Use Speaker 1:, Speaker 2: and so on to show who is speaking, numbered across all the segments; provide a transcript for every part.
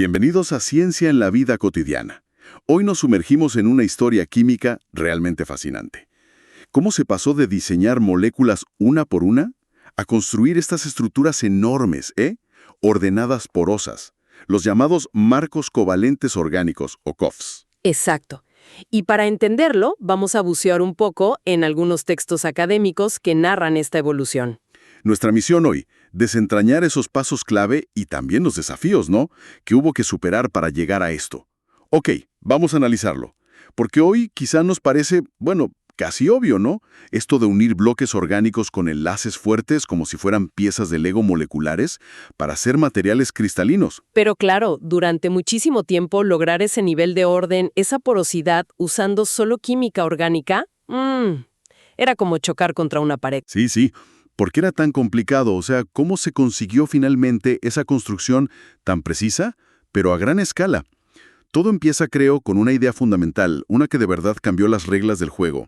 Speaker 1: Bienvenidos a Ciencia en la Vida Cotidiana. Hoy nos sumergimos en una historia química realmente fascinante. ¿Cómo se pasó de diseñar moléculas una por una a construir estas estructuras enormes, ordenadas porosas, los llamados marcos covalentes orgánicos o COFs?
Speaker 2: Exacto. Y para entenderlo, vamos a bucear un poco en algunos textos académicos que narran esta evolución.
Speaker 1: Nuestra misión hoy, desentrañar esos pasos clave y también los desafíos, ¿no?, que hubo que superar para llegar a esto. Ok, vamos a analizarlo. Porque hoy quizá nos parece, casi obvio, ¿no? Esto de unir bloques orgánicos con enlaces fuertes como si fueran piezas de Lego moleculares para hacer materiales cristalinos.
Speaker 2: Pero claro, durante muchísimo tiempo lograr ese nivel de orden, esa porosidad, usando solo química orgánica, era como chocar contra una pared.
Speaker 1: Sí. ¿Por qué era tan complicado? O sea, ¿cómo se consiguió finalmente esa construcción tan precisa, pero a gran escala? Todo empieza, creo, con una idea fundamental, una que de verdad cambió las reglas del juego.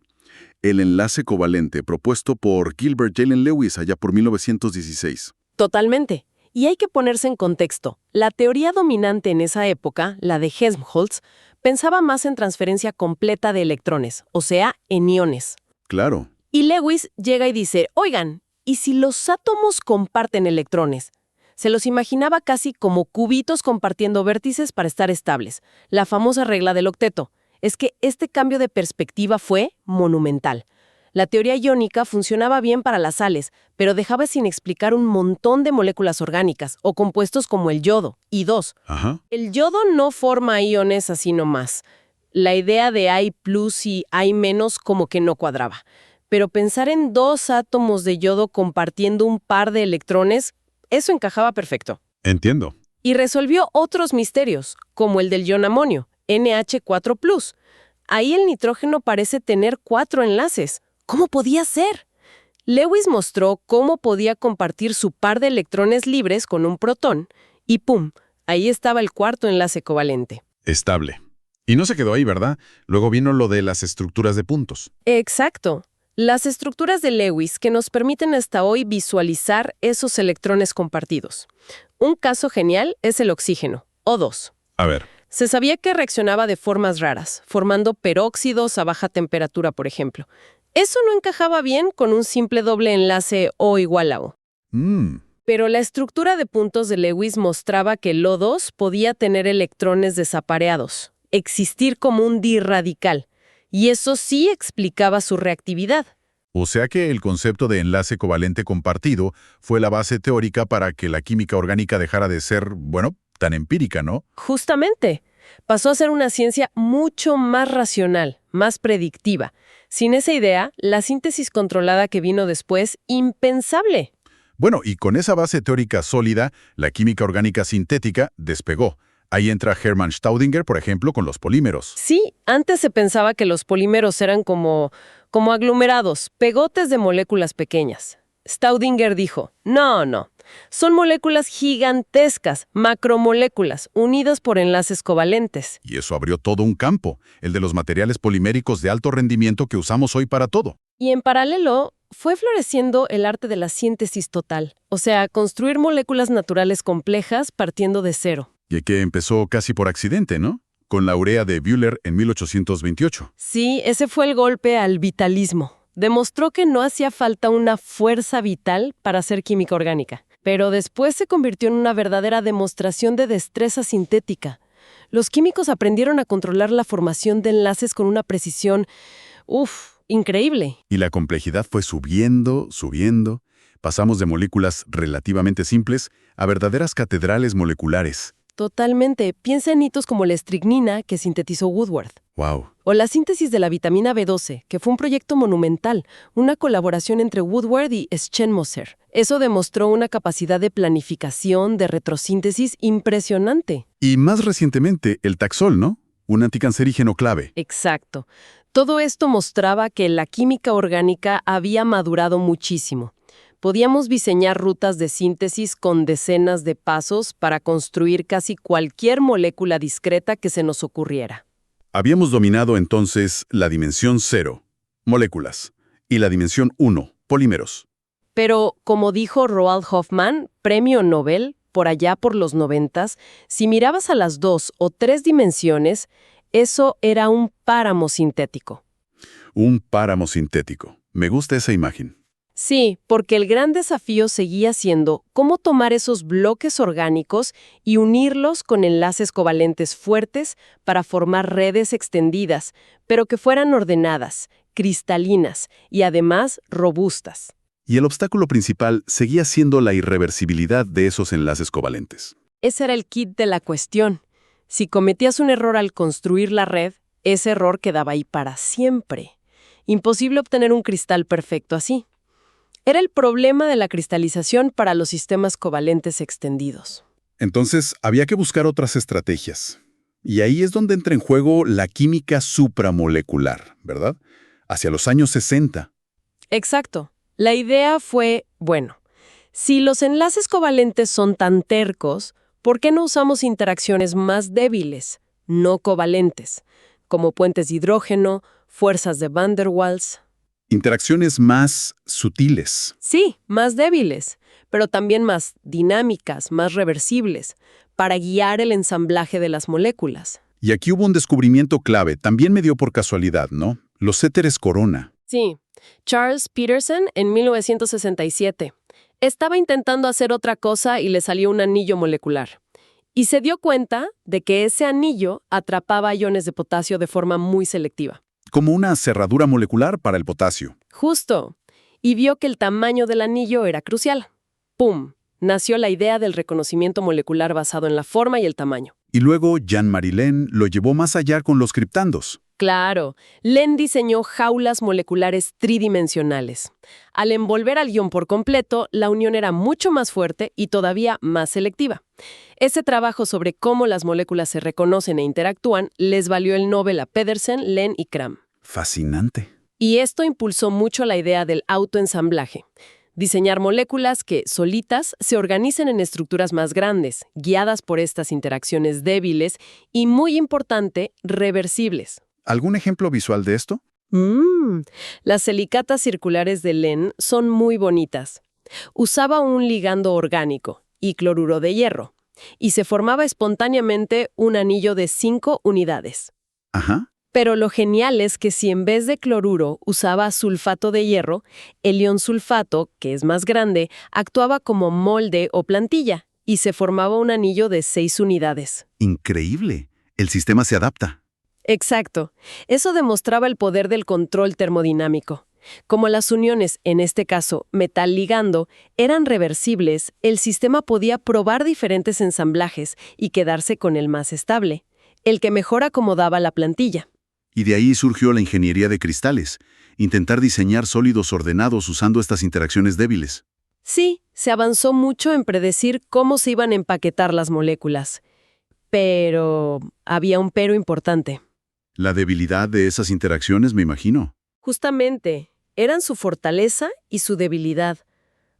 Speaker 1: El enlace covalente propuesto por Gilbert Jalen Lewis allá por 1916.
Speaker 2: Totalmente. Y hay que ponerse en contexto. La teoría dominante en esa época, la de Helmholtz, pensaba más en transferencia completa de electrones, o sea, en iones.
Speaker 1: Claro.
Speaker 2: Y Lewis llega y dice, oigan, ¿y si los átomos comparten electrones? Se los imaginaba casi como cubitos compartiendo vértices para estar estables. La famosa regla del octeto. Es que este cambio de perspectiva fue monumental. La teoría iónica funcionaba bien para las sales, pero dejaba sin explicar un montón de moléculas orgánicas o compuestos como el yodo, I2.
Speaker 1: Ajá.
Speaker 2: El yodo no forma iones así nomás. La idea de I+ y I- como que no cuadraba. Pero pensar en dos átomos de yodo compartiendo un par de electrones, eso encajaba perfecto.
Speaker 1: Entiendo.
Speaker 2: Y resolvió otros misterios, como el del ion amonio, NH4+. Ahí el nitrógeno parece tener 4 enlaces. ¿Cómo podía ser? Lewis mostró cómo podía compartir su par de electrones libres con un protón, y ¡pum!, ahí estaba el cuarto enlace covalente.
Speaker 3: Estable. Y no se quedó ahí, ¿verdad? Luego vino lo de las estructuras de puntos.
Speaker 2: Exacto. Las estructuras de Lewis que nos permiten hasta hoy visualizar esos electrones compartidos. Un caso genial es el oxígeno, O2.
Speaker 3: A ver.
Speaker 2: Se sabía que reaccionaba de formas raras, formando peróxidos a baja temperatura, por ejemplo. Eso no encajaba bien con un simple doble enlace O igual a O. Pero la estructura de puntos de Lewis mostraba que el O2 podía tener electrones desapareados, existir como un dirradical. Y eso sí explicaba su reactividad.
Speaker 3: O sea que el concepto de enlace covalente compartido fue la base teórica para que la química orgánica dejara de ser, tan empírica, ¿no?
Speaker 2: Justamente. Pasó a ser una ciencia mucho más racional, más predictiva. Sin esa idea, la síntesis controlada que vino después, impensable.
Speaker 3: Bueno, y con esa base teórica sólida, la química orgánica sintética despegó. Ahí entra Hermann Staudinger, por ejemplo, con los polímeros.
Speaker 2: Sí, antes se pensaba que los polímeros eran como aglomerados, pegotes de moléculas pequeñas. Staudinger dijo, no, son moléculas gigantescas, macromoléculas, unidas por enlaces covalentes.
Speaker 3: Y eso abrió todo un campo, el de los materiales poliméricos de alto rendimiento que usamos hoy para todo.
Speaker 2: Y en paralelo, fue floreciendo el arte de la síntesis total, o sea, construir moléculas naturales complejas partiendo de cero.
Speaker 3: Y que empezó casi por accidente, ¿no? Con la urea de Bühler en 1828.
Speaker 2: Sí, ese fue el golpe al vitalismo. Demostró que no hacía falta una fuerza vital para hacer química orgánica. Pero después se convirtió en una verdadera demostración de destreza sintética. Los químicos aprendieron a controlar la formación de enlaces con una precisión, increíble.
Speaker 3: Y la complejidad fue subiendo. Pasamos de moléculas relativamente simples a verdaderas catedrales moleculares.
Speaker 2: Totalmente. Piensa en hitos como la estricnina que sintetizó Woodward.
Speaker 3: ¡Wow!
Speaker 2: O la síntesis de la vitamina B12, que fue un proyecto monumental, una colaboración entre Woodward y Schenmoser. Eso demostró una capacidad de planificación, de retrosíntesis impresionante.
Speaker 3: Y más recientemente, el Taxol, ¿no? Un anticancerígeno clave.
Speaker 2: Exacto. Todo esto mostraba que la química orgánica había madurado muchísimo. Podíamos diseñar rutas de síntesis con decenas de pasos para construir casi cualquier molécula discreta que se nos ocurriera.
Speaker 1: Habíamos dominado entonces la dimensión 0, moléculas, y la dimensión 1, polímeros.
Speaker 2: Pero, como dijo Roald Hoffmann, premio Nobel, por allá por los 90s, si mirabas a las 2 o 3 dimensiones, eso era un páramo sintético.
Speaker 1: Un páramo sintético. Me gusta esa imagen.
Speaker 2: Sí, porque el gran desafío seguía siendo cómo tomar esos bloques orgánicos y unirlos con enlaces covalentes fuertes para formar redes extendidas, pero que fueran ordenadas, cristalinas y además robustas.
Speaker 1: Y el obstáculo principal seguía siendo la irreversibilidad de esos enlaces covalentes.
Speaker 2: Ese era el kit de la cuestión. Si cometías un error al construir la red, ese error quedaba ahí para siempre. Imposible obtener un cristal perfecto así. Era el problema de la cristalización para los sistemas covalentes extendidos.
Speaker 1: Entonces, había que buscar otras estrategias. Y ahí es donde entra en juego la química supramolecular, ¿verdad? Hacia los años 60.
Speaker 2: Exacto. La idea fue, bueno, si los enlaces covalentes son tan tercos, ¿por qué no usamos interacciones más débiles, no covalentes, como puentes de hidrógeno, fuerzas de Van der Waals?
Speaker 1: Interacciones más sutiles.
Speaker 2: Sí, más débiles, pero también más dinámicas, más reversibles, para guiar el ensamblaje de las moléculas.
Speaker 1: Y aquí hubo un descubrimiento clave, también me dio por casualidad, ¿no? Los éteres corona.
Speaker 2: Sí, Charles Peterson en 1967. Estaba intentando hacer otra cosa y le salió un anillo molecular. Y se dio cuenta de que ese anillo atrapaba iones de potasio de forma muy selectiva.
Speaker 1: Como una cerradura molecular para el potasio.
Speaker 2: Justo. Y vio que el tamaño del anillo era crucial. ¡Pum! Nació la idea del reconocimiento molecular basado en la forma y el tamaño.
Speaker 1: Y luego Jean-Marie Lehn lo llevó más allá con los criptandos.
Speaker 2: Claro, Lehn diseñó jaulas moleculares tridimensionales. Al envolver al ion por completo, la unión era mucho más fuerte y todavía más selectiva. Ese trabajo sobre cómo las moléculas se reconocen e interactúan les valió el Nobel a Pedersen, Lehn y Cram.
Speaker 1: Fascinante.
Speaker 2: Y esto impulsó mucho la idea del autoensamblaje. Diseñar moléculas que, solitas, se organicen en estructuras más grandes, guiadas por estas interacciones débiles y, muy importante, reversibles.
Speaker 1: ¿Algún ejemplo visual de esto?
Speaker 2: Las silicatas circulares de Lehn son muy bonitas. Usaba un ligando orgánico y cloruro de hierro, y se formaba espontáneamente un anillo de 5 unidades.
Speaker 1: Ajá.
Speaker 2: Pero lo genial es que si en vez de cloruro usaba sulfato de hierro, el ion sulfato, que es más grande, actuaba como molde o plantilla, y se formaba un anillo de 6 unidades.
Speaker 1: Increíble. El sistema se adapta.
Speaker 2: Exacto. Eso demostraba el poder del control termodinámico. Como las uniones, en este caso metal ligando, eran reversibles, el sistema podía probar diferentes ensamblajes y quedarse con el más estable, el que mejor acomodaba la plantilla.
Speaker 1: Y de ahí surgió la ingeniería de cristales, intentar diseñar sólidos ordenados usando estas interacciones débiles.
Speaker 2: Sí, se avanzó mucho en predecir cómo se iban a empaquetar las moléculas. Pero había un pero importante.
Speaker 1: La debilidad de esas interacciones, me imagino.
Speaker 2: Justamente, eran su fortaleza y su debilidad.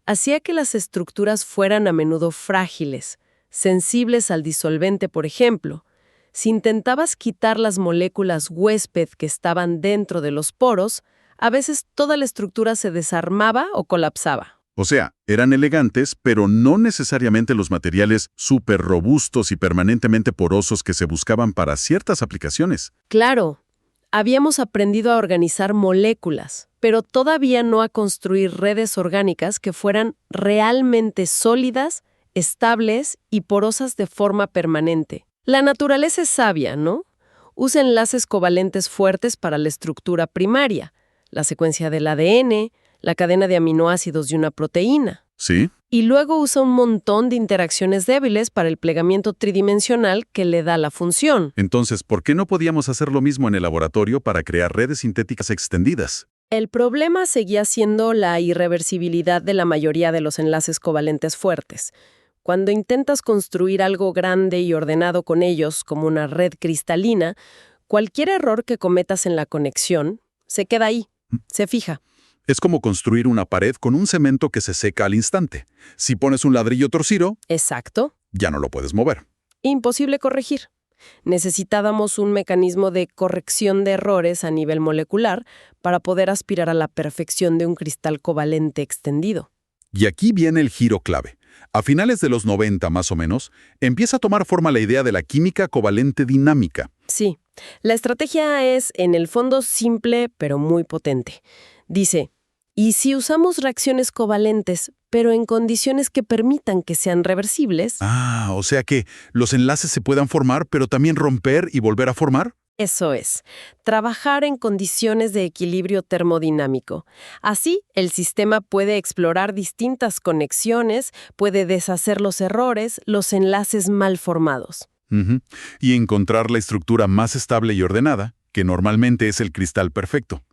Speaker 2: Hacía que las estructuras fueran a menudo frágiles, sensibles al disolvente, por ejemplo. Si intentabas quitar las moléculas huésped que estaban dentro de los poros, a veces toda la estructura se desarmaba o colapsaba.
Speaker 1: O sea, eran elegantes, pero no necesariamente los materiales súper robustos y permanentemente porosos que se buscaban para ciertas aplicaciones.
Speaker 2: Claro, habíamos aprendido a organizar moléculas, pero todavía no a construir redes orgánicas que fueran realmente sólidas, estables y porosas de forma permanente. La naturaleza es sabia, ¿no? Usa enlaces covalentes fuertes para la estructura primaria, la secuencia del ADN, la cadena de aminoácidos de una proteína.
Speaker 1: ¿Sí?
Speaker 2: Y luego usa un montón de interacciones débiles para el plegamiento tridimensional que le da la función.
Speaker 1: Entonces, ¿por qué no podíamos hacer lo mismo en el laboratorio para crear redes sintéticas extendidas?
Speaker 2: El problema seguía siendo la irreversibilidad de la mayoría de los enlaces covalentes fuertes. Cuando intentas construir algo grande y ordenado con ellos, como una red cristalina, cualquier error que cometas en la conexión se queda ahí, se fija.
Speaker 1: Es como construir una pared con un cemento que se seca al instante. Si pones un ladrillo torcido,
Speaker 2: Exacto.
Speaker 1: ya no lo puedes mover.
Speaker 2: Imposible corregir. Necesitábamos un mecanismo de corrección de errores a nivel molecular para poder aspirar a la perfección de un cristal covalente extendido.
Speaker 1: Y aquí viene el giro clave.
Speaker 3: A finales de los 90, más o menos, empieza a tomar forma la idea de la química covalente dinámica.
Speaker 2: Sí, la estrategia es, en el fondo, simple pero muy potente. Dice, ¿y si usamos reacciones covalentes, pero en condiciones que permitan que sean reversibles?
Speaker 3: Ah, o sea que los enlaces se puedan formar, pero también romper y volver a formar.
Speaker 2: Eso es, trabajar en condiciones de equilibrio termodinámico. Así, el sistema puede explorar distintas conexiones, puede deshacer los errores, los enlaces mal formados.
Speaker 3: Ujú. Y encontrar la estructura más estable y ordenada, que normalmente es el cristal perfecto.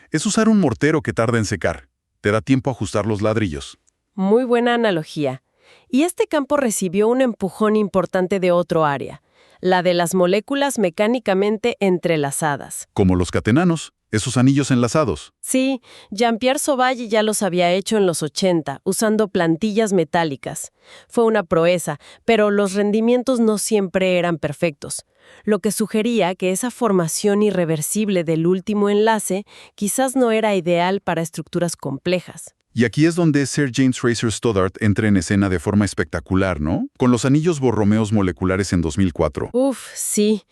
Speaker 3: Es usar un mortero que tarda en secar. Te da tiempo a ajustar los ladrillos.
Speaker 2: Muy buena analogía. Y este campo recibió un empujón importante de otro área, la de las moléculas mecánicamente entrelazadas.
Speaker 3: Como los catenanos, esos anillos enlazados.
Speaker 2: Sí, Jean-Pierre Sauvage ya los había hecho en los 80, usando plantillas metálicas. Fue una proeza, pero los rendimientos no siempre eran perfectos, lo que sugería que esa formación irreversible del último enlace quizás no era ideal para estructuras complejas.
Speaker 3: Y aquí es donde Sir James Fraser Stoddart entra en escena de forma espectacular, ¿no? Con los anillos borromeos moleculares en 2004.
Speaker 2: Sí,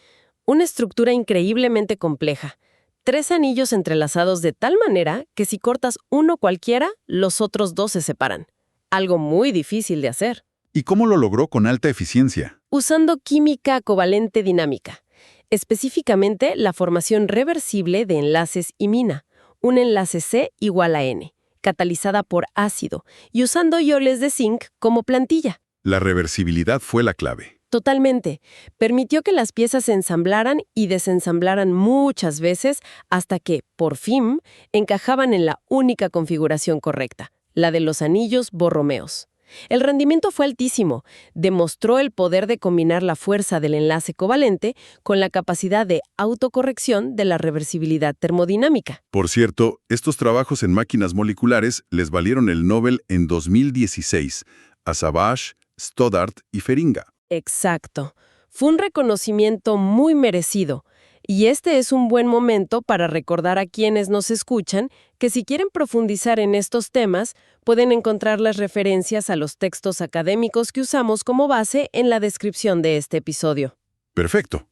Speaker 2: una estructura increíblemente compleja. 3 anillos entrelazados de tal manera que si cortas uno cualquiera, los otros 2 se separan. Algo muy difícil de hacer.
Speaker 3: ¿Y cómo lo logró con alta eficiencia?
Speaker 2: Usando química covalente dinámica. Específicamente, la formación reversible de enlaces imina. Un enlace C igual a N, catalizada por ácido, y usando ioles de zinc como plantilla.
Speaker 3: La reversibilidad fue la clave.
Speaker 2: Totalmente. Permitió que las piezas se ensamblaran y desensamblaran muchas veces hasta que, por fin, encajaban en la única configuración correcta, la de los anillos borromeos. El rendimiento fue altísimo. Demostró el poder de combinar la fuerza del enlace covalente con la capacidad de autocorrección de la reversibilidad termodinámica.
Speaker 1: Por cierto, estos trabajos en máquinas moleculares les valieron el Nobel en 2016 a Sauvage, Stoddart y Feringa.
Speaker 2: Exacto. Fue un reconocimiento muy merecido. Y este es un buen momento para recordar a quienes nos escuchan que si quieren profundizar en estos temas, pueden encontrar las referencias a los textos académicos que usamos como base en la descripción de este episodio.
Speaker 1: Perfecto.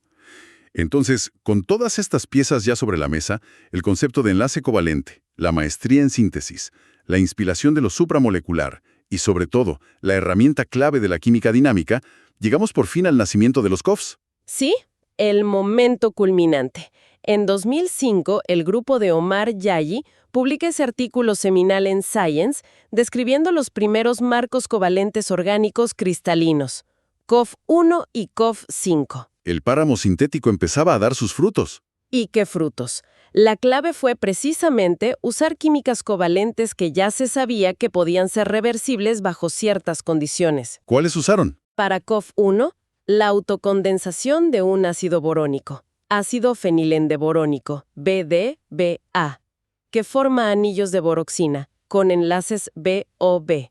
Speaker 1: Entonces, con todas estas piezas ya sobre la mesa, el concepto de enlace covalente, la maestría en síntesis, la inspiración de lo supramolecular y, sobre todo, la herramienta clave de la química dinámica, llegamos por fin al nacimiento de los COFs.
Speaker 2: Sí, el momento culminante. En 2005, el grupo de Omar Yayi publica ese artículo seminal en Science describiendo los primeros marcos covalentes orgánicos cristalinos, COF1 y COF5.
Speaker 1: El páramo sintético empezaba a dar sus frutos.
Speaker 2: ¿Y qué frutos? La clave fue precisamente usar químicas covalentes que ya se sabía que podían ser reversibles bajo ciertas condiciones.
Speaker 1: ¿Cuáles usaron?
Speaker 2: Para COF1, la autocondensación de un ácido borónico, ácido fenilendiborónico, BDBA, que forma anillos de boroxina, con enlaces BOB.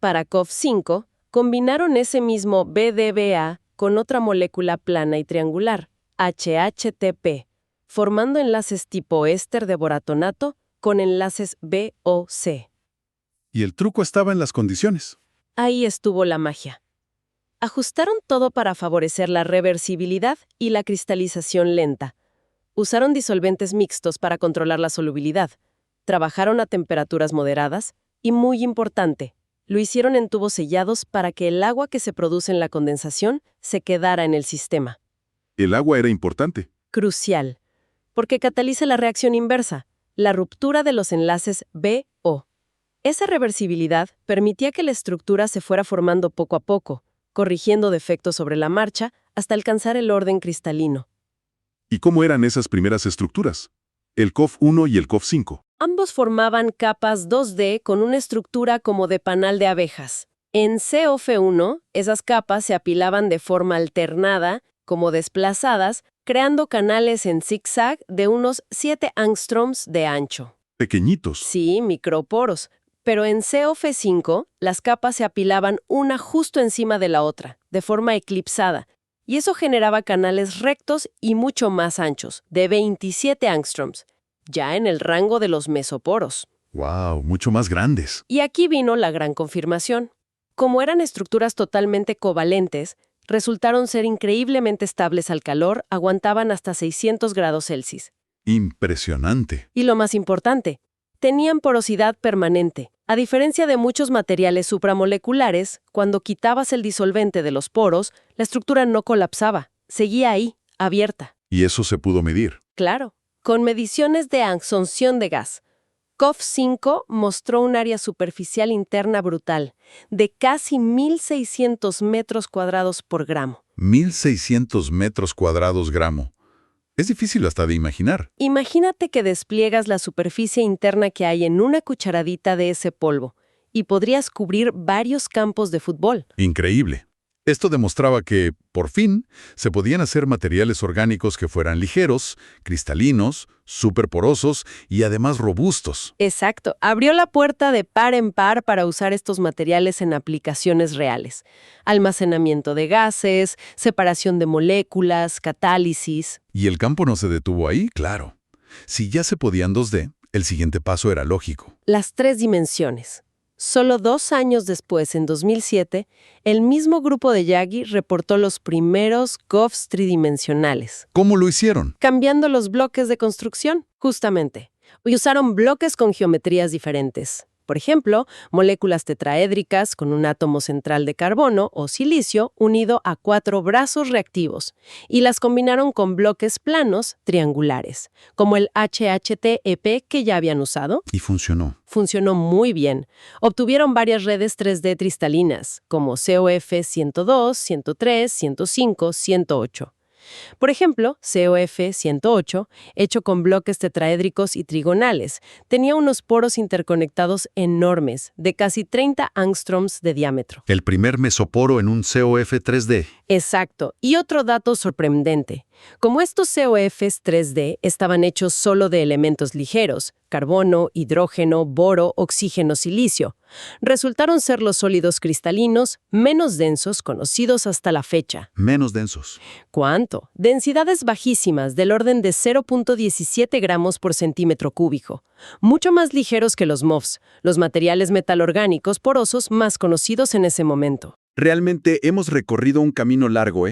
Speaker 2: Para COF5, combinaron ese mismo BDBA con otra molécula plana y triangular, HHTP, formando enlaces tipo éster de boratonato con enlaces BOC.
Speaker 1: Y el truco estaba en las condiciones.
Speaker 2: Ahí estuvo la magia. Ajustaron todo para favorecer la reversibilidad y la cristalización lenta. Usaron disolventes mixtos para controlar la solubilidad. Trabajaron a temperaturas moderadas y, muy importante, lo hicieron en tubos sellados para que el agua que se produce en la condensación se quedara en el sistema.
Speaker 1: El agua era importante.
Speaker 2: Crucial, porque cataliza la reacción inversa, la ruptura de los enlaces BO. Esa reversibilidad permitía que la estructura se fuera formando poco a poco, corrigiendo defectos sobre la marcha hasta alcanzar el orden cristalino.
Speaker 1: ¿Y cómo eran esas primeras estructuras? El COF1 y el COF5.
Speaker 2: Ambos formaban capas 2D con una estructura como de panal de abejas. En COF1, esas capas se apilaban de forma alternada, como desplazadas, creando canales en zigzag de unos 7 angstroms de ancho.
Speaker 1: Pequeñitos.
Speaker 2: Sí, microporos. Pero en COF5, las capas se apilaban una justo encima de la otra, de forma eclipsada, y eso generaba canales rectos y mucho más anchos, de 27 angstroms, ya en el rango de los mesoporos.
Speaker 1: ¡Wow! Mucho más grandes.
Speaker 2: Y aquí vino la gran confirmación. Como eran estructuras totalmente covalentes, resultaron ser increíblemente estables al calor, aguantaban hasta 600 grados Celsius.
Speaker 3: Impresionante.
Speaker 2: Y lo más importante, tenían porosidad permanente. A diferencia de muchos materiales supramoleculares, cuando quitabas el disolvente de los poros, la estructura no colapsaba, seguía ahí, abierta.
Speaker 3: Y eso se pudo medir.
Speaker 2: Claro, con mediciones de absorción de gas. COF5 mostró un área superficial interna brutal, de casi 1.600 metros cuadrados por gramo.
Speaker 3: 1.600 metros cuadrados gramo. Es difícil hasta de imaginar.
Speaker 2: Imagínate que despliegas la superficie interna que hay en una cucharadita de ese polvo, y podrías cubrir varios campos de fútbol.
Speaker 3: Increíble. Esto demostraba que, por fin, se podían hacer materiales orgánicos que fueran ligeros, cristalinos, superporosos y además robustos.
Speaker 2: Exacto. Abrió la puerta de par en par para usar estos materiales en aplicaciones reales. Almacenamiento de gases, separación de moléculas, catálisis.
Speaker 3: Y el campo no se detuvo ahí, claro. Si ya se podía en 2D, el siguiente paso era lógico.
Speaker 2: Las 3 dimensiones. Solo 2 años después, en 2007, el mismo grupo de Yagi reportó los primeros GOFs tridimensionales,
Speaker 3: ¿Cómo lo hicieron?
Speaker 2: cambiando los bloques de construcción, justamente. Y usaron bloques con geometrías diferentes. Por ejemplo, moléculas tetraédricas con un átomo central de carbono o silicio unido a 4 brazos reactivos, y las combinaron con bloques planos triangulares, como el HHT-EP que ya habían usado.
Speaker 3: Y funcionó.
Speaker 2: Funcionó muy bien. Obtuvieron varias redes 3D cristalinas, como COF 102, 103, 105, 108. Por ejemplo, COF 108, hecho con bloques tetraédricos y trigonales, tenía unos poros interconectados enormes, de casi 30 angstroms de diámetro.
Speaker 3: El primer mesoporo en un COF 3D.
Speaker 2: Exacto. Y otro dato sorprendente. Como estos COFs 3D estaban hechos solo de elementos ligeros, carbono, hidrógeno, boro, oxígeno, silicio, resultaron ser los sólidos cristalinos menos densos conocidos hasta la fecha.
Speaker 3: Menos densos.
Speaker 2: ¿Cuánto? Densidades bajísimas, del orden de 0.17 gramos por centímetro cúbico. Mucho más ligeros que los MOFs, los materiales metalorgánicos porosos más conocidos en ese momento.
Speaker 1: Realmente hemos recorrido un camino largo,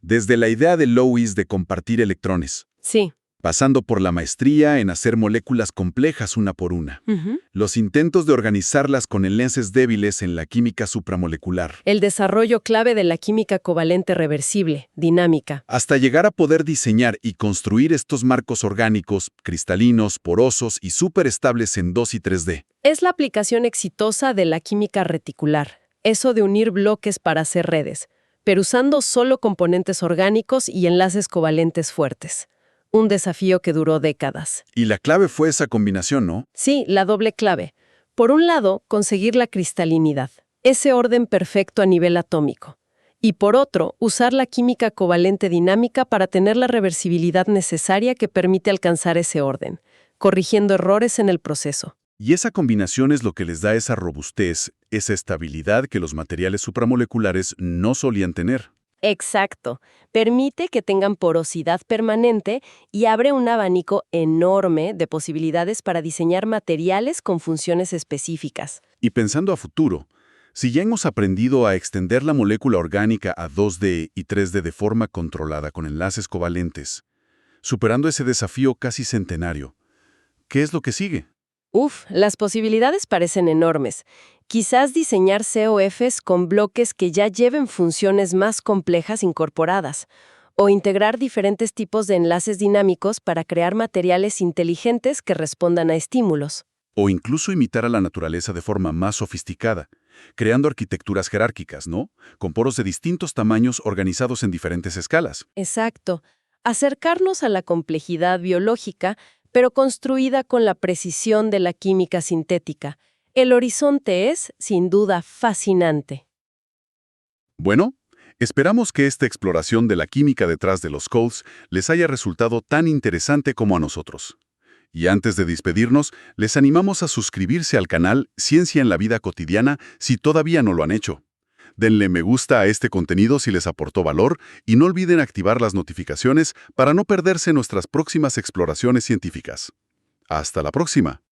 Speaker 1: desde la idea de Lois de compartir electrones,
Speaker 2: Sí.
Speaker 1: pasando por la maestría en hacer moléculas complejas una por una, los intentos de organizarlas con enlaces débiles en la química supramolecular,
Speaker 2: El desarrollo clave de la química covalente reversible, dinámica.
Speaker 1: hasta llegar a poder diseñar y construir estos marcos orgánicos, cristalinos, porosos y superestables en 2 y 3D.
Speaker 2: Es la aplicación exitosa de la química reticular, eso de unir bloques para hacer redes, pero usando solo componentes orgánicos y enlaces covalentes fuertes. Un desafío que duró décadas.
Speaker 1: Y la clave fue esa combinación, ¿no?
Speaker 2: Sí, la doble clave. Por un lado, conseguir la cristalinidad, ese orden perfecto a nivel atómico. Y por otro, usar la química covalente dinámica para tener la reversibilidad necesaria que permite alcanzar ese orden, corrigiendo errores en el proceso.
Speaker 1: Y esa combinación es lo que les da esa robustez, esa estabilidad que los materiales supramoleculares no solían tener.
Speaker 2: Exacto. Permite que tengan porosidad permanente y abre un abanico enorme de posibilidades para diseñar materiales con funciones específicas.
Speaker 1: Y pensando a futuro, si ya hemos aprendido a extender la molécula orgánica a 2D y 3D de forma controlada con enlaces covalentes, superando ese desafío casi centenario, ¿qué es lo que sigue?
Speaker 2: Las posibilidades parecen enormes. Quizás diseñar COFs con bloques que ya lleven funciones más complejas incorporadas, o integrar diferentes tipos de enlaces dinámicos para crear materiales inteligentes que respondan a estímulos.
Speaker 1: O incluso imitar a la naturaleza de forma más sofisticada, creando arquitecturas jerárquicas, ¿no? Con poros de distintos tamaños organizados en diferentes escalas.
Speaker 2: Exacto. Acercarnos a la complejidad biológica, pero construida con la precisión de la química sintética. El horizonte es, sin duda, fascinante.
Speaker 1: Bueno, esperamos que esta exploración de la química detrás de los COFs les haya resultado tan interesante como a nosotros. Y antes de despedirnos, les animamos a suscribirse al canal Ciencia en la Vida Cotidiana si todavía no lo han hecho. Denle me gusta a este contenido si les aportó valor y no olviden activar las notificaciones para no perderse nuestras próximas exploraciones científicas. ¡Hasta la próxima!